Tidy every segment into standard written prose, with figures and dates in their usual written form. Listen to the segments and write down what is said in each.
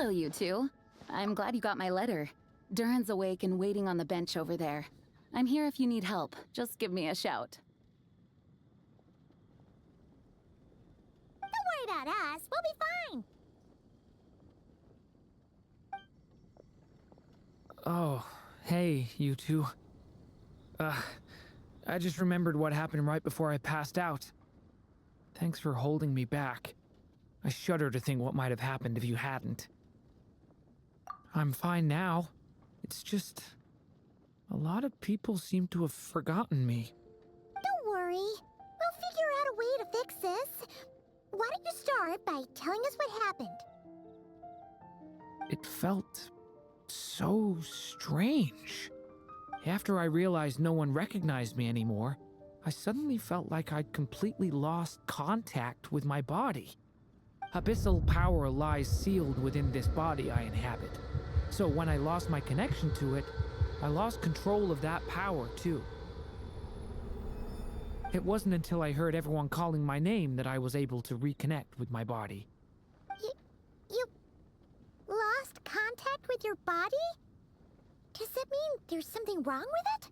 Hello, you two. I'm glad you got my letter. Durin's awake and waiting on the bench over there. I'm here if you need help. Just give me a shout. Don't worry about us. We'll be fine. Oh, hey, you two. I just remembered what happened right before I passed out. Thanks for holding me back. I shudder to think what might have happened if you hadn't. I'm fine now. It's just... a lot of people seem to have forgotten me. Don't worry. We'll figure out a way to fix this. Why don't you start by telling us what happened? It felt so strange. After I realized no one recognized me anymore, I suddenly felt like I'd completely lost contact with my body. Abyssal power lies sealed within this body I inhabit. So when I lost my connection to it, I lost control of that power too. It wasn't until I heard everyone calling my name that I was able to reconnect with my body. You lost contact with your body? Does that mean there's something wrong with it?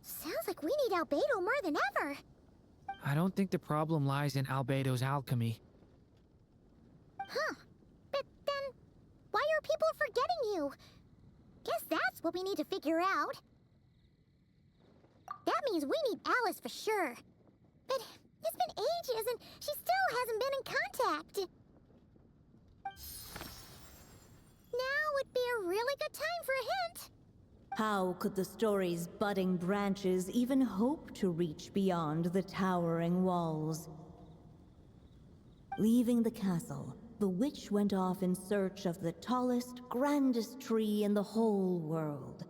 Sounds like we need Albedo more than ever. I don't think the problem lies in Albedo's alchemy. Huh. But then, why are people forgetting you? Guess that's what we need to figure out. That means we need Alice for sure. But it's been ages and she still hasn't been in contact. Now would be a really good time for a hint. How could the story's budding branches even hope to reach beyond the towering walls? Leaving the castle, the witch went off in search of the tallest, grandest tree in the whole world.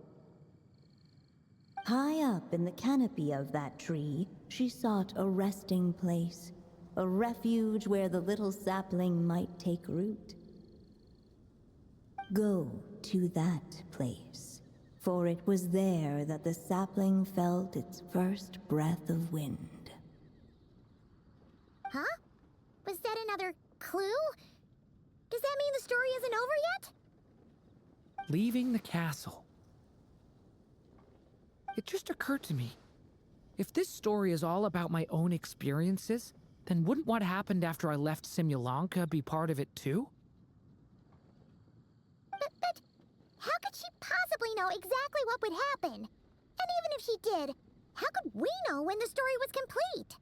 High up in the canopy of that tree, she sought a resting place, a refuge where the little sapling might take root. Go to that place, for it was there that the sapling felt its first breath of wind. Huh? Was that another clue? Does that mean the story isn't over yet? Leaving the castle. It just occurred to me. If this story is all about my own experiences, then wouldn't what happened after I left Simulanka be part of it too? But how could she possibly know exactly what would happen? And even if she did, how could we know when the story was complete?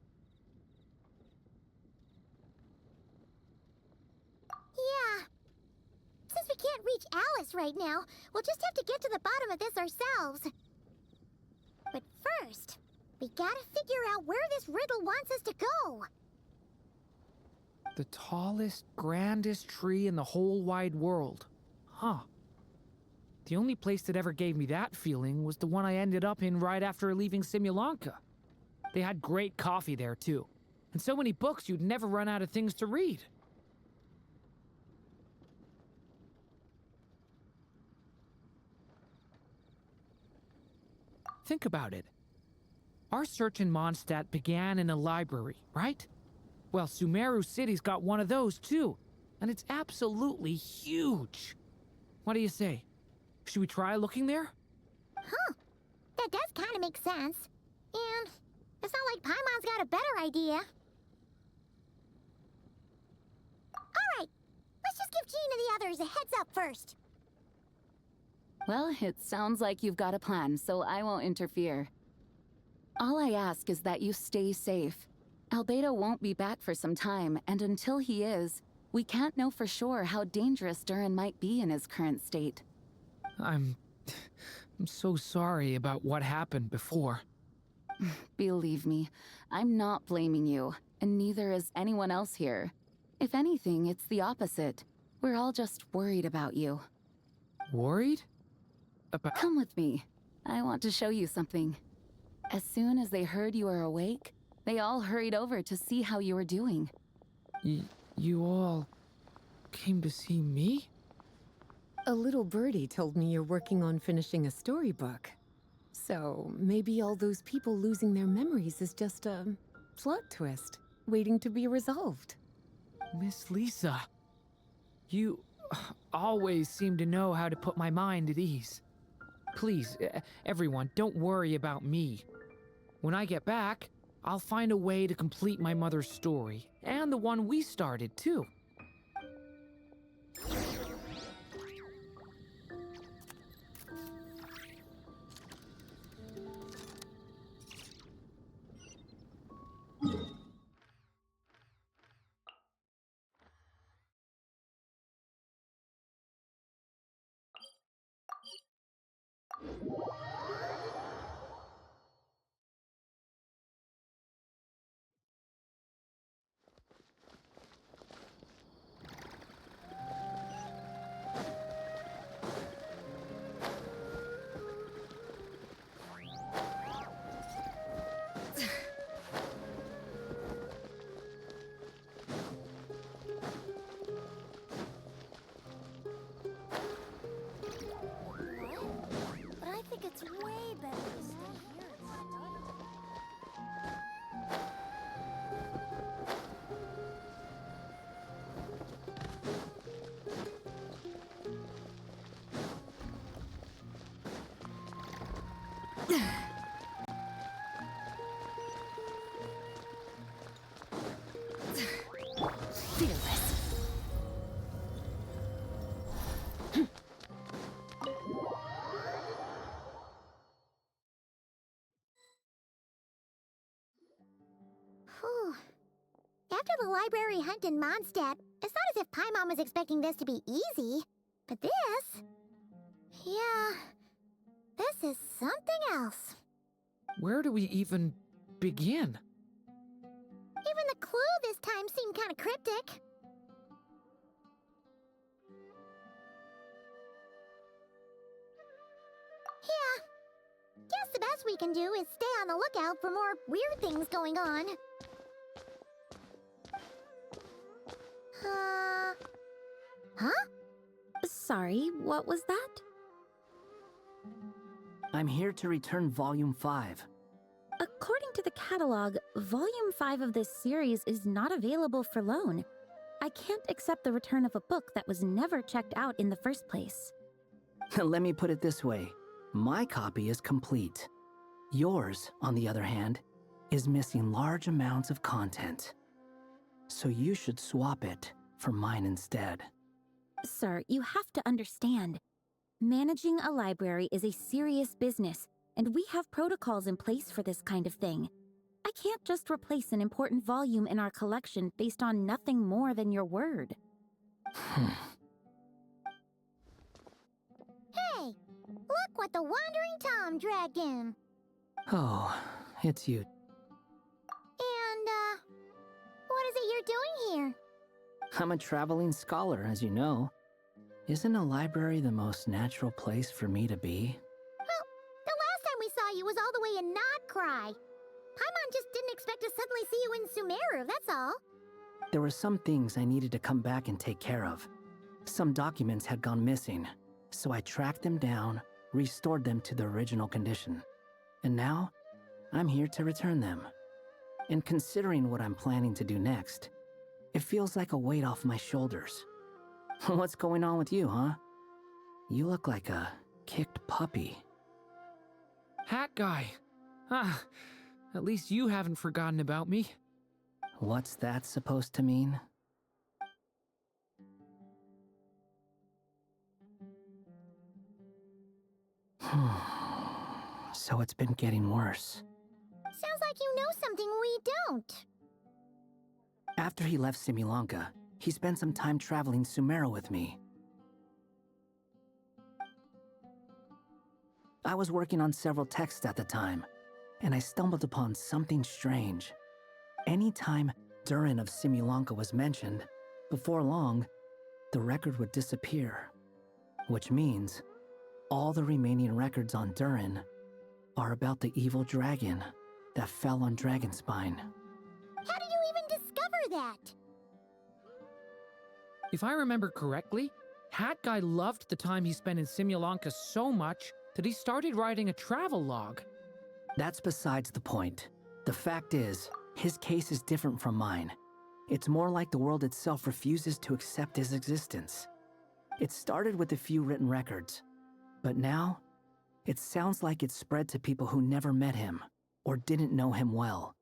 Yeah. Since we can't reach Alice right now, we'll just have to get to the bottom of this ourselves. But first, we gotta figure out where this riddle wants us to go. The tallest, grandest tree in the whole wide world. Huh. The only place that ever gave me that feeling was the one I ended up in right after leaving Simulanka. They had great coffee there too, and so many books you'd never run out of things to read. Think about it. Our search in Mondstadt began in a library, right? Well, Sumeru City's got one of those too, and it's absolutely huge. What do you say? Should we try looking there? Huh. That does kind of make sense. And it's not like Paimon's got a better idea. Alright, let's just give Jean and the others a heads up first. Well, it sounds like you've got a plan, so I won't interfere. All I ask is that you stay safe. Albedo won't be back for some time, and until he is, we can't know for sure how dangerous Durin might be in his current state. I'm so sorry about what happened before. Believe me, I'm not blaming you, and neither is anyone else here. If anything, it's the opposite. We're all just worried about you. Worried? About... Come with me. I want to show you something. As soon as they heard you were awake, they all hurried over to see how you were doing. You all came to see me? A little birdie told me you're working on finishing a storybook. So maybe all those people losing their memories is just a plot twist, waiting to be resolved. Miss Lisa, always seem to know how to put my mind at ease. Please, everyone, don't worry about me. When I get back, I'll find a way to complete my mother's story, and the one we started, too. What? But I think it's way better to stay here and study. Fearless. Whew. After the library hunt in Mondstadt, it's not as if Paimon was expecting this to be easy. But this... Yeah... This is something else. Where do we even begin? Even the clue this time seemed kind of cryptic. Yeah. Guess the best we can do is stay on the lookout for more weird things going on. Huh? Sorry, what was that? I'm here to return Volume 5. According to the catalog, Volume 5 of this series is not available for loan. I can't accept the return of a book that was never checked out in the first place. Let me put it this way. My copy is complete. Yours, on the other hand, is missing large amounts of content. So you should swap it for mine instead. Sir, you have to understand. Managing a library is a serious business, and we have protocols in place for this kind of thing. I can't just replace an important volume in our collection based on nothing more than your word. Hey! Look what the Wandering Tom dragged in. Oh, it's you. And, what is it you're doing here? I'm a traveling scholar, as you know. Isn't a library the most natural place for me to be? Well, the last time we saw you was all the way in Nodcry. Paimon just didn't expect to suddenly see you in Sumeru, that's all. There were some things I needed to come back and take care of. Some documents had gone missing, so I tracked them down, restored them to their original condition. And now, I'm here to return them. And considering what I'm planning to do next, it feels like a weight off my shoulders. What's going on with you, huh? You look like a kicked puppy. Hat guy. Ah, at least you haven't forgotten about me. What's that supposed to mean? So it's been getting worse. Sounds like you know something we don't. After he left Simulanka, he spent some time traveling Sumeru with me. I was working on several texts at the time, and I stumbled upon something strange. Anytime Durin of Simulanka was mentioned, before long, the record would disappear. Which means, all the remaining records on Durin are about the evil dragon that fell on Dragonspine. How did you even discover that? If I remember correctly, Hat Guy loved the time he spent in Simulanka so much that he started writing a travel log. That's besides the point. The fact is, his case is different from mine. It's more like the world itself refuses to accept his existence. It started with a few written records, but now it sounds like it's spread to people who never met him or didn't know him well.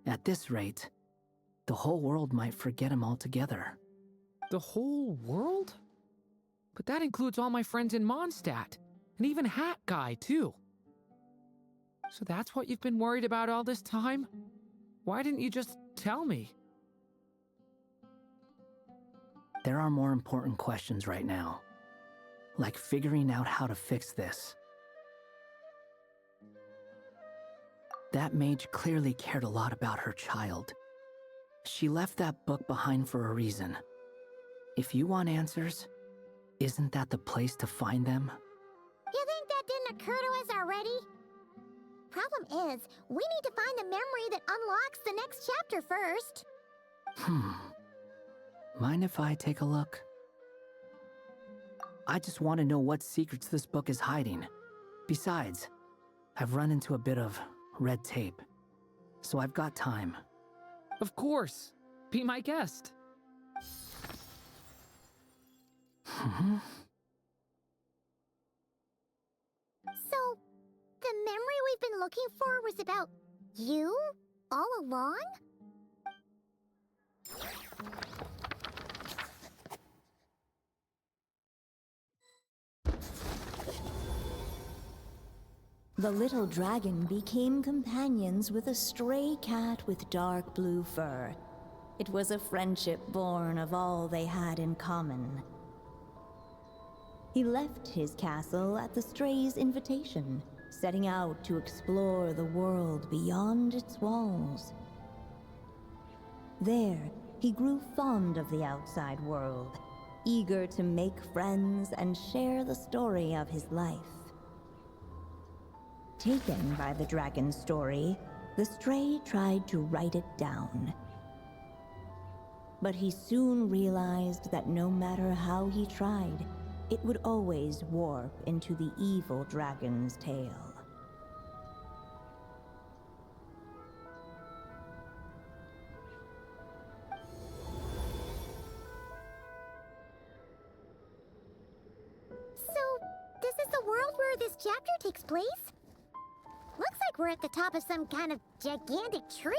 At this rate, the whole world might forget him altogether. The whole world? But that includes all my friends in Mondstadt, and even Hat Guy, too. So that's what you've been worried about all this time? Why didn't you just tell me? There are more important questions right now, like figuring out how to fix this. That mage clearly cared a lot about her child. She left that book behind for a reason. If you want answers, isn't that the place to find them? You think that didn't occur to us already? Problem is, we need to find the memory that unlocks the next chapter first. Mind if I take a look? I just want to know what secrets this book is hiding. Besides, I've run into a bit of red tape, so I've got time. Of course. Be my guest. So, the memory we've been looking for was about you all along? The little dragon became companions with a stray cat with dark blue fur. It was a friendship born of all they had in common. He left his castle at the stray's invitation, setting out to explore the world beyond its walls. There, he grew fond of the outside world, eager to make friends and share the story of his life. Taken by the dragon's story, the stray tried to write it down. But he soon realized that no matter how he tried, it would always warp into the evil dragon's tale. So, this is the world where this chapter takes place? Looks like we're at the top of some kind of gigantic tree.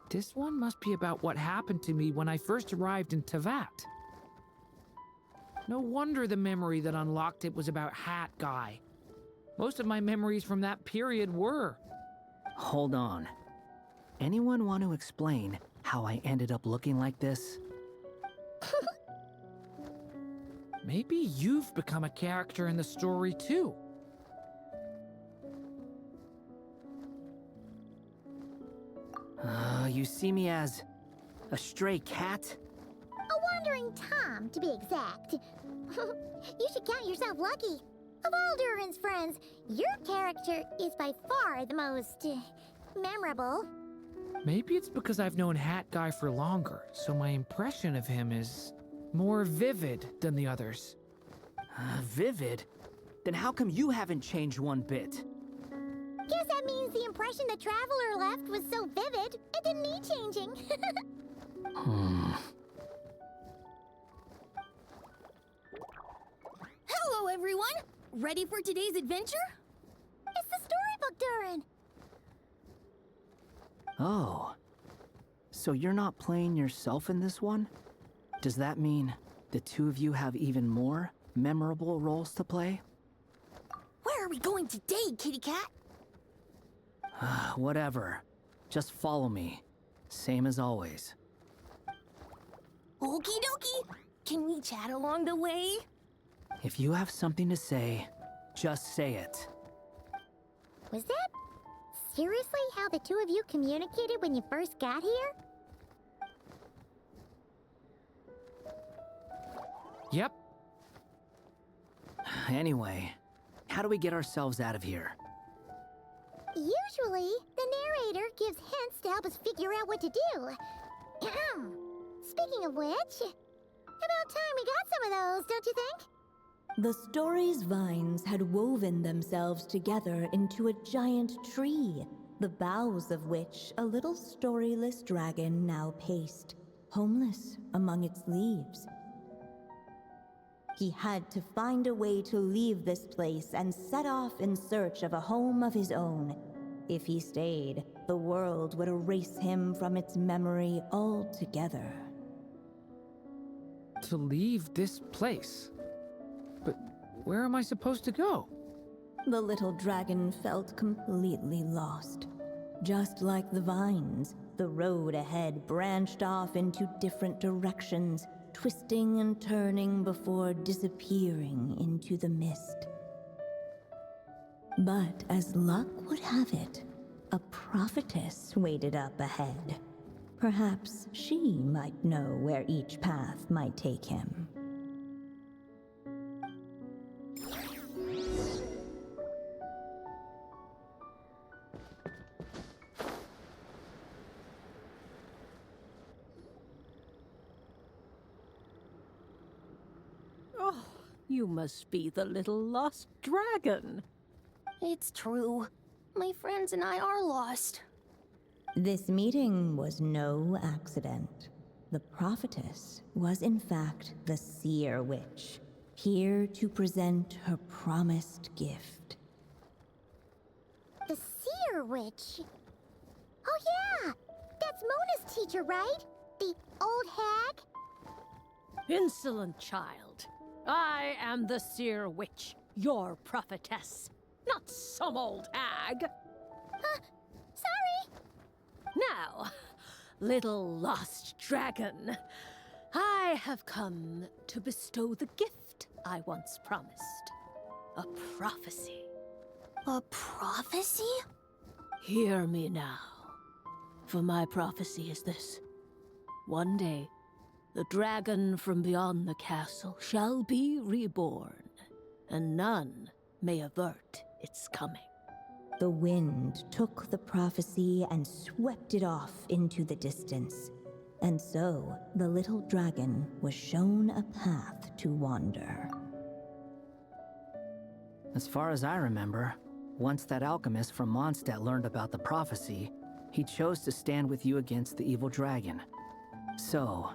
This one must be about what happened to me when I first arrived in Tevat. No wonder the memory that unlocked it was about Hat Guy. Most of my memories from that period were. Hold on. Anyone want to explain how I ended up looking like this? Maybe you've become a character in the story too. You see me as a stray cat? A wandering Tom, to be exact. You should count yourself lucky. Of all Durin's friends, your character is by far the most memorable. Maybe it's because I've known Hat Guy for longer, so my impression of him is more vivid than the others. Vivid? Then how come you haven't changed one bit? Guess that means the impression the Traveler left was so vivid, it didn't need changing. Hello, everyone! Ready for today's adventure? It's the storybook, Durin! Oh. So you're not playing yourself in this one? Does that mean the two of you have even more memorable roles to play? Where are we going today, kitty cat? Whatever. Just follow me. Same as always. Okie dokie! Can we chat along the way? If you have something to say, just say it. Was that seriously how the two of you communicated when you first got here? Yep. Anyway, how do we get ourselves out of here? Usually, the narrator gives hints to help us figure out what to do. Speaking of which, about time we got some of those, don't you think? The story's vines had woven themselves together into a giant tree, the boughs of which a little storyless dragon now paced, homeless among its leaves. He had to find a way to leave this place and set off in search of a home of his own. If he stayed, the world would erase him from its memory altogether. To leave this place? But where am I supposed to go? The little dragon felt completely lost. Just like the vines, the road ahead branched off into different directions, twisting and turning before disappearing into the mist. But as luck would have it, a prophetess waited up ahead. Perhaps she might know where each path might take him. Oh, you must be the little lost dragon. It's true. My friends and I are lost. This meeting was no accident. The prophetess was in fact the seer witch, here to present her promised gift. The seer witch. Oh yeah! That's Mona's teacher, right? The old hag? Insolent child. I am the seer witch, your prophetess, not some old hag. Sorry! Now, little lost dragon, I have come to bestow the gift I once promised. A prophecy. A prophecy? Hear me now, for my prophecy is this. One day, the dragon from beyond the castle shall be reborn, and none may avert its coming. The wind took the prophecy and swept it off into the distance. And so, the little dragon was shown a path to wander. As far as I remember, once that alchemist from Mondstadt learned about the prophecy, he chose to stand with you against the evil dragon. So,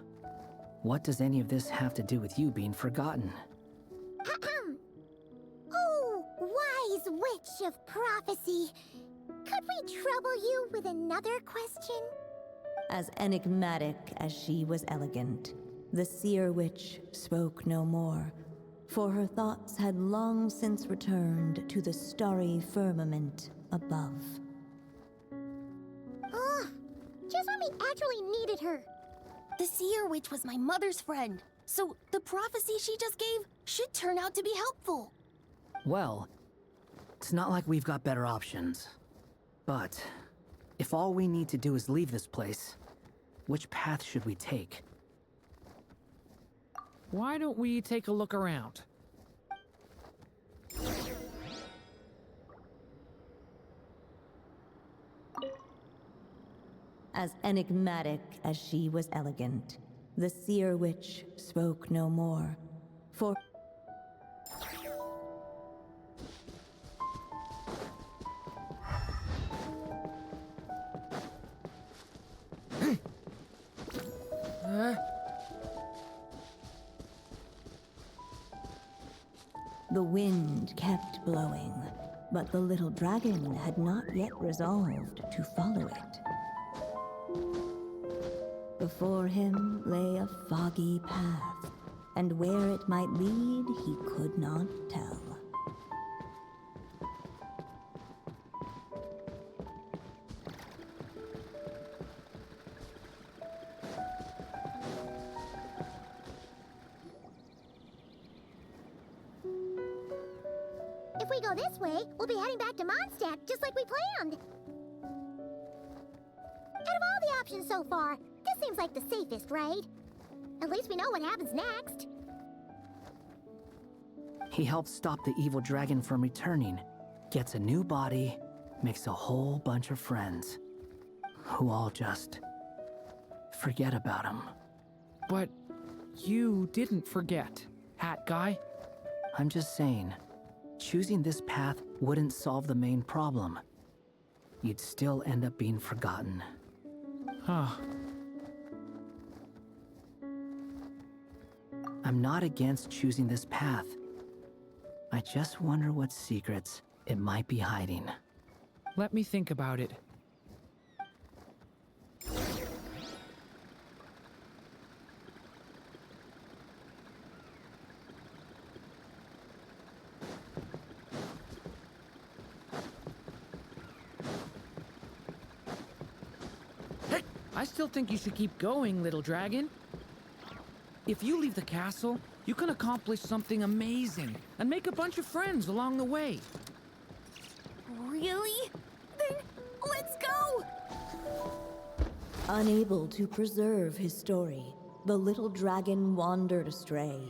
what does any of this have to do with you being forgotten? Oh, wise witch of prophecy. Could we trouble you with another question? As enigmatic as she was elegant, the seer witch spoke no more, for her thoughts had long since returned to the starry firmament above. Ugh, just when we actually needed her. The seer witch was my mother's friend, so the prophecy she just gave should turn out to be helpful. Well, it's not like we've got better options. But if all we need to do is leave this place, which path should we take? Why don't we take a look around? As enigmatic as she was elegant, the seer witch spoke no more, for the wind kept blowing, but the little dragon had not yet resolved to follow it. Before him lay a foggy path, and where it might lead he could not tell. If we go this way, we'll be heading back to Mondstadt, just like we planned. Out of all the options so far, this seems like the safest, right? At least we know what happens next. He helps stop the evil dragon from returning, gets a new body, makes a whole bunch of friends. who all just forget about him. But you didn't forget, Hat Guy. I'm just saying, choosing this path wouldn't solve the main problem. You'd still end up being forgotten. Huh. I'm not against choosing this path. I just wonder what secrets it might be hiding. Let me think about it. Hey, I still think you should keep going, little dragon. If you leave the castle, you can accomplish something amazing and make a bunch of friends along the way. Really? Then let's go! Unable to preserve his story, the little dragon wandered astray.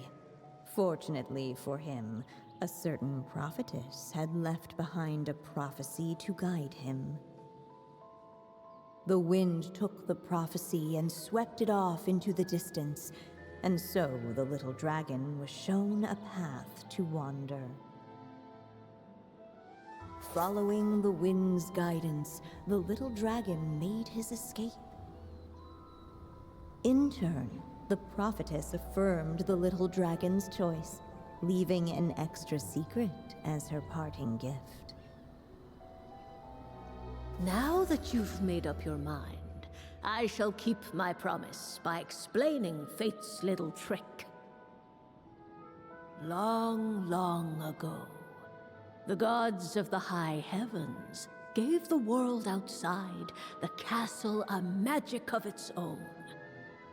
Fortunately for him, a certain prophetess had left behind a prophecy to guide him. The wind took the prophecy and swept it off into the distance, and so the little dragon was shown a path to wander. Following the wind's guidance, the little dragon made his escape. In turn, the prophetess affirmed the little dragon's choice, leaving an extra secret as her parting gift. Now that you've made up your mind, I shall keep my promise by explaining fate's little trick. Long, long ago, the gods of the high heavens gave the world outside the castle a magic of its own.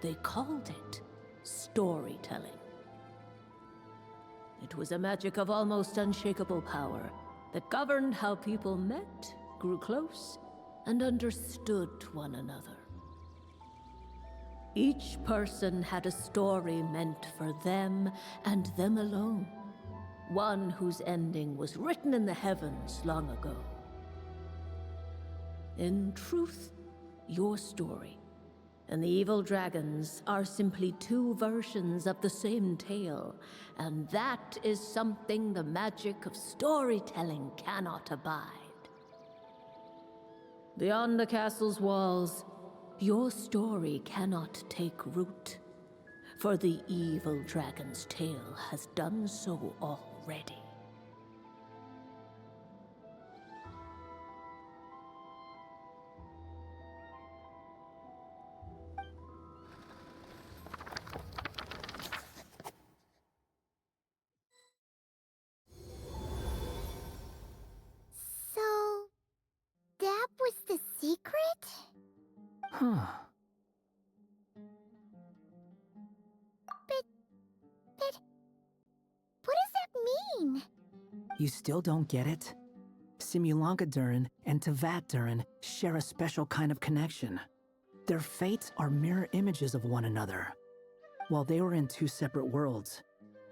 They called it storytelling. It was a magic of almost unshakable power that governed how people met, grew close, and understood one another. Each person had a story meant for them and them alone. One whose ending was written in the heavens long ago. In truth, your story and the evil dragons are simply two versions of the same tale, and that is something the magic of storytelling cannot abide. Beyond the castle's walls, your story cannot take root, for the evil dragon's tale has done so already. So, that was the secret? Huh. But what does that mean? You still don't get it? Simulanka Durin and Tevat Durin share a special kind of connection. Their fates are mirror images of one another. While they were in two separate worlds,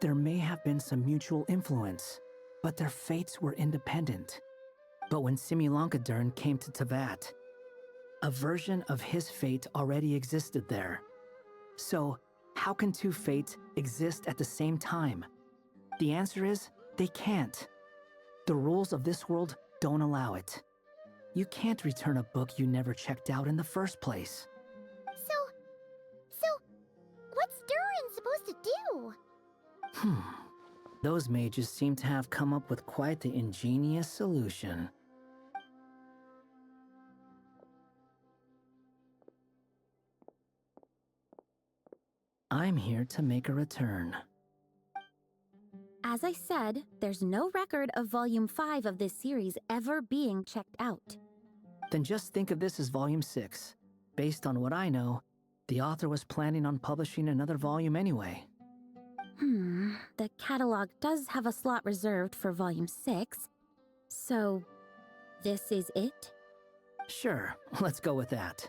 there may have been some mutual influence, but their fates were independent. But when Simulanka Durin came to Tevat, a version of his fate already existed there. So, how can two fates exist at the same time? The answer is, they can't. The rules of this world don't allow it. You can't return a book you never checked out in the first place. So, what's Durin supposed to do? Those mages seem to have come up with quite the ingenious solution. I'm here to make a return. As I said, there's no record of Volume 5 of this series ever being checked out. Then just think of this as Volume 6. Based on what I know, the author was planning on publishing another volume anyway. The catalog does have a slot reserved for Volume 6. So, this is it? Sure, let's go with that.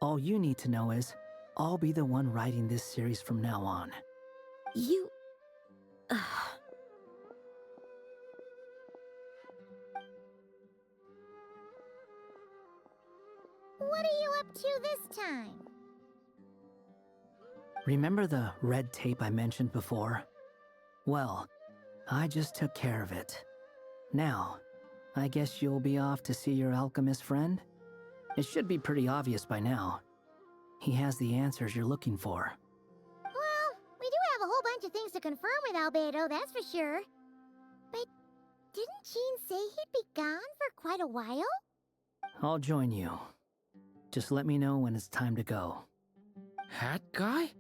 All you need to know is, I'll be the one writing this series from now on. You... What are you up to this time? Remember the red tape I mentioned before? Well, I just took care of it. Now, I guess you'll be off to see your alchemist friend? It should be pretty obvious by now. He has the answers you're looking for. Well, we do have a whole bunch of things to confirm with Albedo, that's for sure. But didn't Jean say he'd be gone for quite a while? I'll join you. Just let me know when it's time to go. Hat guy?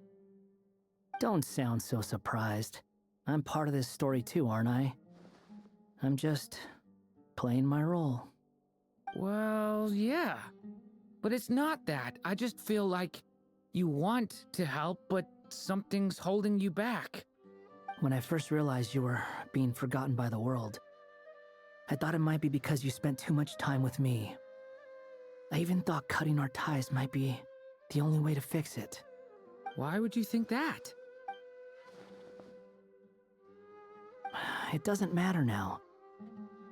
Don't sound so surprised. I'm part of this story too, aren't I? I'm just playing my role. Well, yeah. But it's not that. I just feel like you want to help, but something's holding you back. When I first realized you were being forgotten by the world, I thought it might be because you spent too much time with me. I even thought cutting our ties might be the only way to fix it. Why would you think that? It doesn't matter now.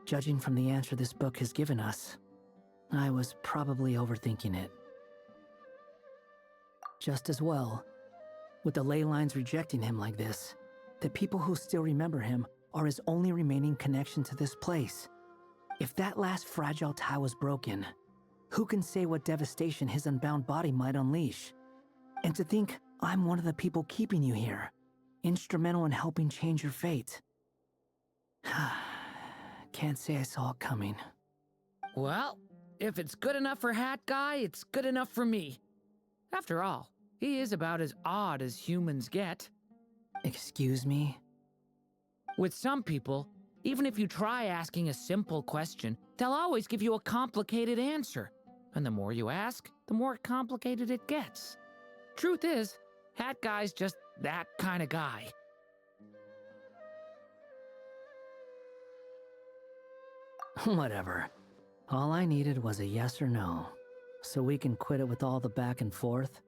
Judging from the answer this book has given us, I was probably overthinking it. Just as well, with the ley lines rejecting him like this, the people who still remember him are his only remaining connection to this place. If that last fragile tie was broken, who can say what devastation his unbound body might unleash? And to think I'm one of the people keeping you here, instrumental in helping change your fate. Can't say I saw it coming. Well, if it's good enough for Hat Guy, it's good enough for me. After all, he is about as odd as humans get. Excuse me? With some people, even if you try asking a simple question, they'll always give you a complicated answer. And the more you ask, the more complicated it gets. Truth is, Hat Guy's just that kind of guy. Whatever. All I needed was a yes or no, so we can quit it with all the back and forth.